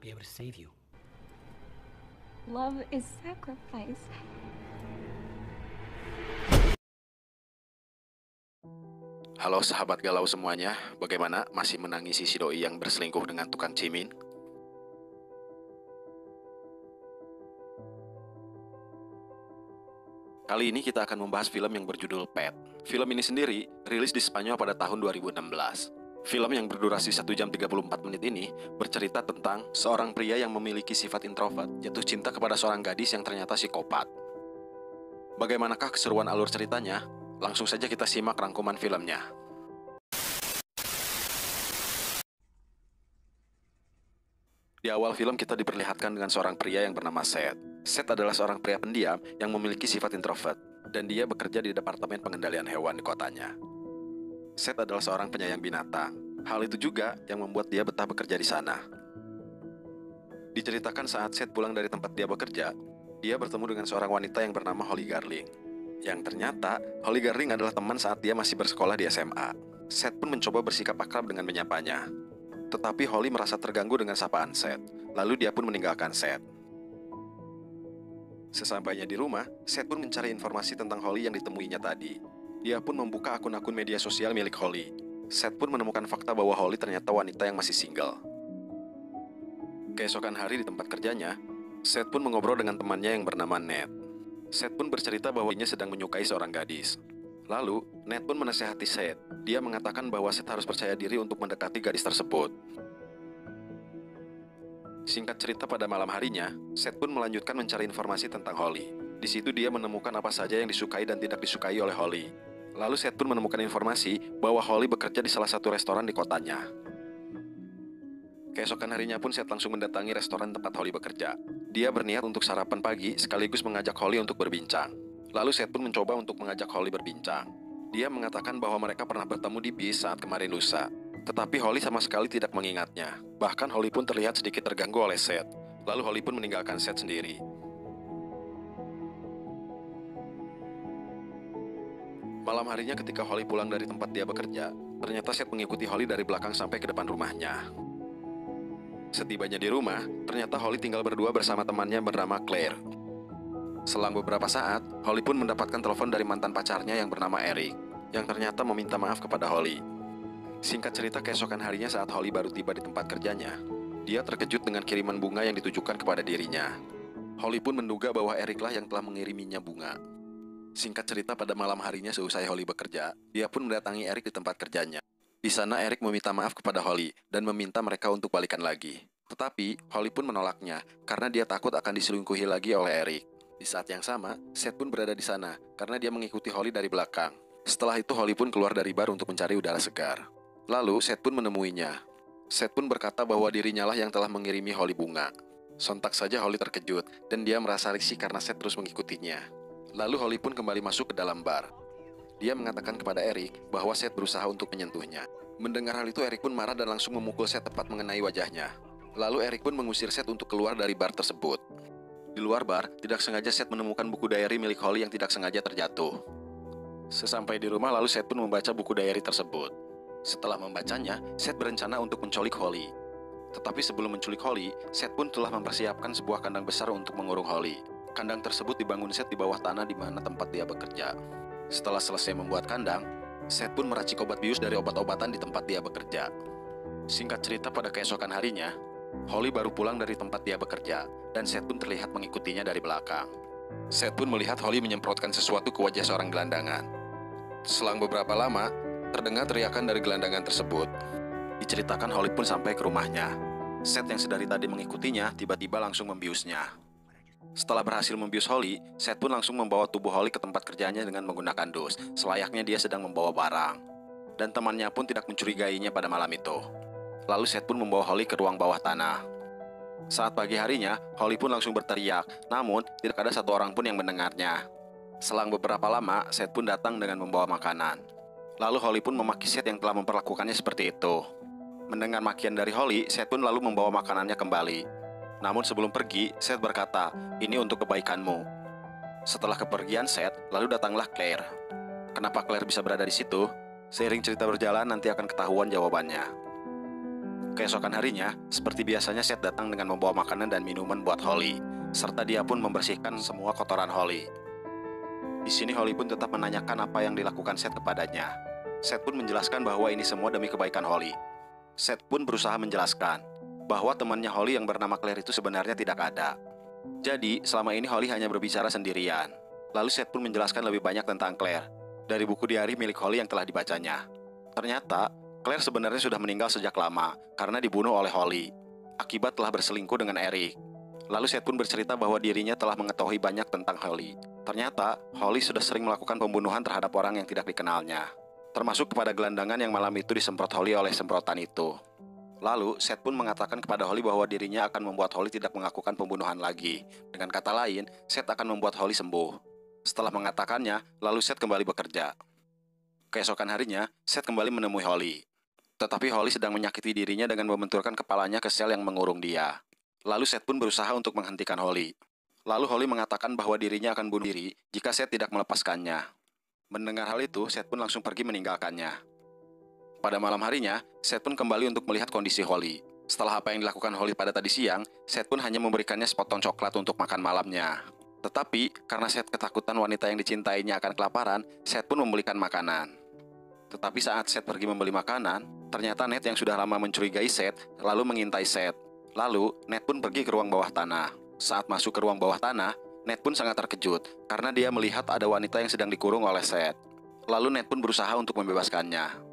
be able to save you. Love is sacrifice. Halo sahabat galau semuanya, bagaimana masih menangisi si doi yang berselingkuh dengan tukang cimin? Kali ini kita akan membahas film yang berjudul Pet. Film ini sendiri rilis di Spanyol pada tahun 2016. Film yang berdurasi 1 jam 34 menit ini bercerita tentang seorang pria yang memiliki sifat introvert jatuh cinta kepada seorang gadis yang ternyata psikopat. Bagaimanakah keseruan alur ceritanya? Langsung saja kita simak rangkuman filmnya. Di awal film kita diperlihatkan dengan seorang pria yang bernama Seth. Seth adalah seorang pria pendiam yang memiliki sifat introvert, dan dia bekerja di Departemen Pengendalian Hewan di kotanya. Seth adalah seorang penyayang binatang. Hal itu juga yang membuat dia betah bekerja di sana. Diceritakan saat Seth pulang dari tempat dia bekerja, dia bertemu dengan seorang wanita yang bernama Holly Garling. Yang ternyata, Holly Garling adalah teman saat dia masih bersekolah di SMA. Seth pun mencoba bersikap akrab dengan menyapanya. Tetapi Holly merasa terganggu dengan sapaan Seth. Lalu dia pun meninggalkan Seth. Sesampainya di rumah, Seth pun mencari informasi tentang Holly yang ditemuinya tadi. Dia pun membuka akun-akun media sosial milik Holly. Seth pun menemukan fakta bahwa Holly ternyata wanita yang masih single. Keesokan hari di tempat kerjanya, Seth pun mengobrol dengan temannya yang bernama Ned. Seth pun bercerita bahwa dia sedang menyukai seorang gadis. Lalu, Ned pun menasihati Seth. Dia mengatakan bahwa Seth harus percaya diri untuk mendekati gadis tersebut. Singkat cerita, pada malam harinya, Seth pun melanjutkan mencari informasi tentang Holly. Di situ dia menemukan apa saja yang disukai dan tidak disukai oleh Holly. Lalu Seth pun menemukan informasi bahwa Holly bekerja di salah satu restoran di kotanya. Keesokan harinya pun Seth langsung mendatangi restoran tempat Holly bekerja. Dia berniat untuk sarapan pagi sekaligus mengajak Holly untuk berbincang. Lalu Seth pun mencoba untuk mengajak Holly berbincang. Dia mengatakan bahwa mereka pernah bertemu di bis saat kemarin lusa. Tetapi Holly sama sekali tidak mengingatnya. Bahkan Holly pun terlihat sedikit terganggu oleh Seth. Lalu Holly pun meninggalkan Seth sendiri. Malam harinya ketika Holly pulang dari tempat dia bekerja, ternyata Seth mengikuti Holly dari belakang sampai ke depan rumahnya. Setibanya di rumah, ternyata Holly tinggal berdua bersama temannya bernama Claire. Selang beberapa saat, Holly pun mendapatkan telepon dari mantan pacarnya yang bernama Eric, yang ternyata meminta maaf kepada Holly. Singkat cerita, keesokan harinya saat Holly baru tiba di tempat kerjanya, dia terkejut dengan kiriman bunga yang ditujukan kepada dirinya. Holly pun menduga bahwa Eric lah yang telah mengiriminya bunga. Singkat cerita, pada malam harinya seusai Holly bekerja, dia pun mendatangi Eric di tempat kerjanya. Di sana Eric meminta maaf kepada Holly dan meminta mereka untuk balikan lagi. Tetapi, Holly pun menolaknya karena dia takut akan diselingkuhi lagi oleh Eric. Di saat yang sama, Seth pun berada di sana karena dia mengikuti Holly dari belakang. Setelah itu, Holly pun keluar dari bar untuk mencari udara segar. Lalu, Seth pun menemuinya. Seth pun berkata bahwa dirinya lah yang telah mengirimi Holly bunga. Sontak saja Holly terkejut dan dia merasa risih karena Seth terus mengikutinya. Lalu Holly pun kembali masuk ke dalam bar. Dia mengatakan kepada Eric bahwa Seth berusaha untuk menyentuhnya. Mendengar hal itu, Eric pun marah dan langsung memukul Seth tepat mengenai wajahnya. Lalu Eric pun mengusir Seth untuk keluar dari bar tersebut. Di luar bar, tidak sengaja Seth menemukan buku diary milik Holly yang tidak sengaja terjatuh. Sesampai di rumah, lalu Seth pun membaca buku diary tersebut. Setelah membacanya, Seth berencana untuk menculik Holly. Tetapi sebelum menculik Holly, Seth pun telah mempersiapkan sebuah kandang besar untuk mengurung Holly. Kandang tersebut dibangun Seth di bawah tanah di mana tempat dia bekerja. Setelah selesai membuat kandang, Seth pun meracik obat bius dari obat-obatan di tempat dia bekerja. Singkat cerita, pada keesokan harinya, Holly baru pulang dari tempat dia bekerja, dan Seth pun terlihat mengikutinya dari belakang. Seth pun melihat Holly menyemprotkan sesuatu ke wajah seorang gelandangan. Selang beberapa lama, terdengar teriakan dari gelandangan tersebut. Diceritakan Holly pun sampai ke rumahnya. Seth yang sedari tadi mengikutinya, tiba-tiba langsung membiusnya. Setelah berhasil membius Holly, Seth pun langsung membawa tubuh Holly ke tempat kerjanya dengan menggunakan dus, selayaknya dia sedang membawa barang. Dan temannya pun tidak mencurigainya pada malam itu. Lalu Seth pun membawa Holly ke ruang bawah tanah. Saat pagi harinya, Holly pun langsung berteriak, namun tidak ada satu orang pun yang mendengarnya. Selang beberapa lama, Seth pun datang dengan membawa makanan. Lalu Holly pun memaki Seth yang telah memperlakukannya seperti itu. Mendengar makian dari Holly, Seth pun lalu membawa makanannya kembali. Namun sebelum pergi, Seth berkata, "Ini untuk kebaikanmu." Setelah kepergian Seth, lalu datanglah Claire. Kenapa Claire bisa berada di situ? Seiring cerita berjalan, nanti akan ketahuan jawabannya. Keesokan harinya, seperti biasanya Seth datang dengan membawa makanan dan minuman buat Holly, serta dia pun membersihkan semua kotoran Holly. Di sini Holly pun tetap menanyakan apa yang dilakukan Seth kepadanya. Seth pun menjelaskan bahwa ini semua demi kebaikan Holly. Seth pun berusaha menjelaskan bahwa temannya Holly yang bernama Claire itu sebenarnya tidak ada. Jadi, selama ini Holly hanya berbicara sendirian. Lalu Seth pun menjelaskan lebih banyak tentang Claire dari buku diari milik Holly yang telah dibacanya. Ternyata, Claire sebenarnya sudah meninggal sejak lama karena dibunuh oleh Holly akibat telah berselingkuh dengan Eric. Lalu Seth pun bercerita bahwa dirinya telah mengetahui banyak tentang Holly. Ternyata, Holly sudah sering melakukan pembunuhan terhadap orang yang tidak dikenalnya, termasuk kepada gelandangan yang malam itu disemprot Holly oleh semprotan itu. Lalu, Seth pun mengatakan kepada Holly bahwa dirinya akan membuat Holly tidak melakukan pembunuhan lagi. Dengan kata lain, Seth akan membuat Holly sembuh. Setelah mengatakannya, lalu Seth kembali bekerja. Keesokan harinya, Seth kembali menemui Holly. Tetapi Holly sedang menyakiti dirinya dengan membenturkan kepalanya ke sel yang mengurung dia. Lalu Seth pun berusaha untuk menghentikan Holly. Lalu Holly mengatakan bahwa dirinya akan bunuh diri jika Seth tidak melepaskannya. Mendengar hal itu, Seth pun langsung pergi meninggalkannya. Pada malam harinya, Seth pun kembali untuk melihat kondisi Holly. Setelah apa yang dilakukan Holly pada tadi siang, Seth pun hanya memberikannya sepotong coklat untuk makan malamnya. Tetapi, karena Seth ketakutan wanita yang dicintainya akan kelaparan, Seth pun membelikan makanan. Tetapi saat Seth pergi membeli makanan, ternyata Ned yang sudah lama mencurigai Seth, lalu mengintai Seth. Lalu, Ned pun pergi ke ruang bawah tanah. Saat masuk ke ruang bawah tanah, Ned pun sangat terkejut, karena dia melihat ada wanita yang sedang dikurung oleh Seth. Lalu Ned pun berusaha untuk membebaskannya.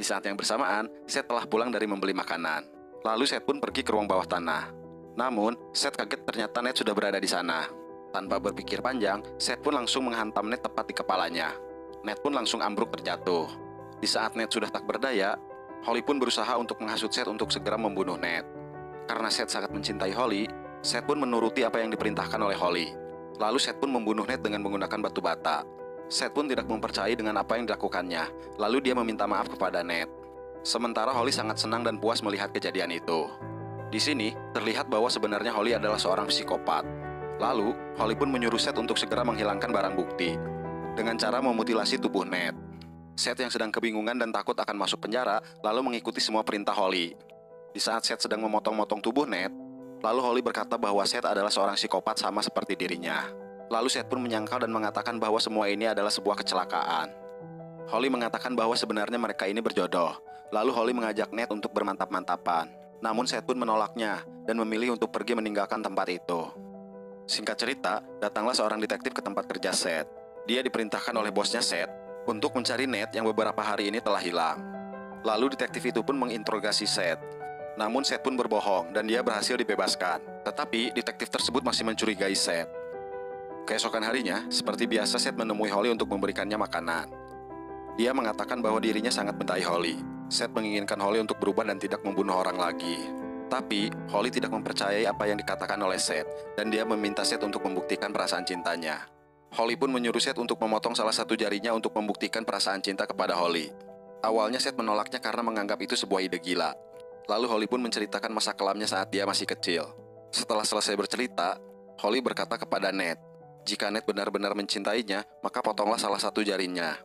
Di saat yang bersamaan, Seth telah pulang dari membeli makanan. Lalu Seth pun pergi ke ruang bawah tanah. Namun, Seth kaget ternyata Ned sudah berada di sana. Tanpa berpikir panjang, Seth pun langsung menghantam Ned tepat di kepalanya. Ned pun langsung ambruk terjatuh. Di saat Ned sudah tak berdaya, Holly pun berusaha untuk menghasut Seth untuk segera membunuh Ned. Karena Seth sangat mencintai Holly, Seth pun menuruti apa yang diperintahkan oleh Holly. Lalu Seth pun membunuh Ned dengan menggunakan batu bata. Seth pun tidak mempercayai dengan apa yang dilakukannya, lalu dia meminta maaf kepada Ned. Sementara Holly sangat senang dan puas melihat kejadian itu. Di sini, terlihat bahwa sebenarnya Holly adalah seorang psikopat. Lalu, Holly pun menyuruh Seth untuk segera menghilangkan barang bukti dengan cara memutilasi tubuh Ned. Seth yang sedang kebingungan dan takut akan masuk penjara, lalu mengikuti semua perintah Holly. Di saat Seth sedang memotong-motong tubuh Ned, lalu Holly berkata bahwa Seth adalah seorang psikopat sama seperti dirinya. Lalu Seth pun menyangkal dan mengatakan bahwa semua ini adalah sebuah kecelakaan. Holly mengatakan bahwa sebenarnya mereka ini berjodoh. Lalu Holly mengajak Ned untuk bermantap-mantapan. Namun Seth pun menolaknya dan memilih untuk pergi meninggalkan tempat itu. Singkat cerita, datanglah seorang detektif ke tempat kerja Seth. Dia diperintahkan oleh bosnya Seth untuk mencari Ned yang beberapa hari ini telah hilang. Lalu detektif itu pun menginterogasi Seth. Namun Seth pun berbohong dan dia berhasil dibebaskan. Tetapi detektif tersebut masih mencurigai Seth. Keesokan harinya, seperti biasa Seth menemui Holly untuk memberikannya makanan. Dia mengatakan bahwa dirinya sangat mencintai Holly. Seth menginginkan Holly untuk berubah dan tidak membunuh orang lagi. Tapi, Holly tidak mempercayai apa yang dikatakan oleh Seth, dan dia meminta Seth untuk membuktikan perasaan cintanya. Holly pun menyuruh Seth untuk memotong salah satu jarinya untuk membuktikan perasaan cinta kepada Holly. Awalnya Seth menolaknya karena menganggap itu sebuah ide gila. Lalu Holly pun menceritakan masa kelamnya saat dia masih kecil. Setelah selesai bercerita, Holly berkata kepada Ned, jika Ned benar-benar mencintainya, maka potonglah salah satu jarinya.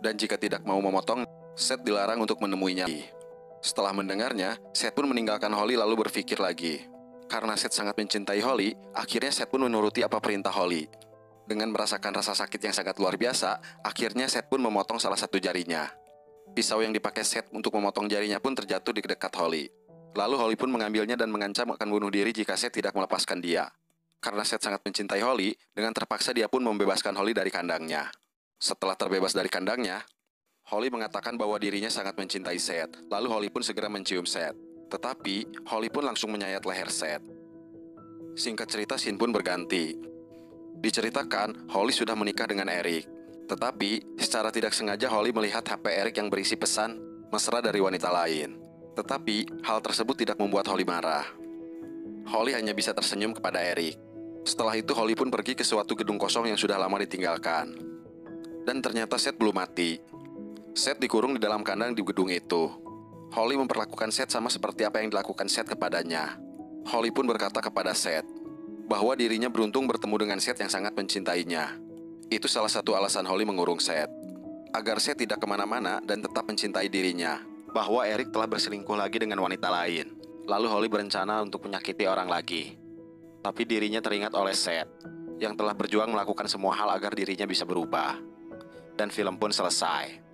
Dan jika tidak mau memotong, Seth dilarang untuk menemuinya. Setelah mendengarnya, Seth pun meninggalkan Holly lalu berpikir lagi. Karena Seth sangat mencintai Holly, akhirnya Seth pun menuruti apa perintah Holly. Dengan merasakan rasa sakit yang sangat luar biasa, akhirnya Seth pun memotong salah satu jarinya. Pisau yang dipakai Seth untuk memotong jarinya pun terjatuh di dekat Holly. Lalu Holly pun mengambilnya dan mengancam akan bunuh diri jika Seth tidak melepaskan dia. Karena Seth sangat mencintai Holly, dengan terpaksa dia pun membebaskan Holly dari kandangnya. Setelah terbebas dari kandangnya, Holly mengatakan bahwa dirinya sangat mencintai Seth. Lalu Holly pun segera mencium Seth. Tetapi, Holly pun langsung menyayat leher Seth. Singkat cerita, scene pun berganti. Diceritakan, Holly sudah menikah dengan Eric. Tetapi, secara tidak sengaja Holly melihat HP Eric yang berisi pesan mesra dari wanita lain. Tetapi, hal tersebut tidak membuat Holly marah. Holly hanya bisa tersenyum kepada Eric. Setelah itu, Holly pun pergi ke suatu gedung kosong yang sudah lama ditinggalkan. Dan ternyata Seth belum mati. Seth dikurung di dalam kandang di gedung itu. Holly memperlakukan Seth sama seperti apa yang dilakukan Seth kepadanya. Holly pun berkata kepada Seth bahwa dirinya beruntung bertemu dengan Seth yang sangat mencintainya. Itu salah satu alasan Holly mengurung Seth, agar Seth tidak kemana-mana dan tetap mencintai dirinya. bahwa Eric telah berselingkuh lagi dengan wanita lain. Lalu Holly berencana untuk menyakiti orang lagi. Tapi dirinya teringat oleh Seth, yang telah berjuang melakukan semua hal agar dirinya bisa berubah. Dan film pun selesai.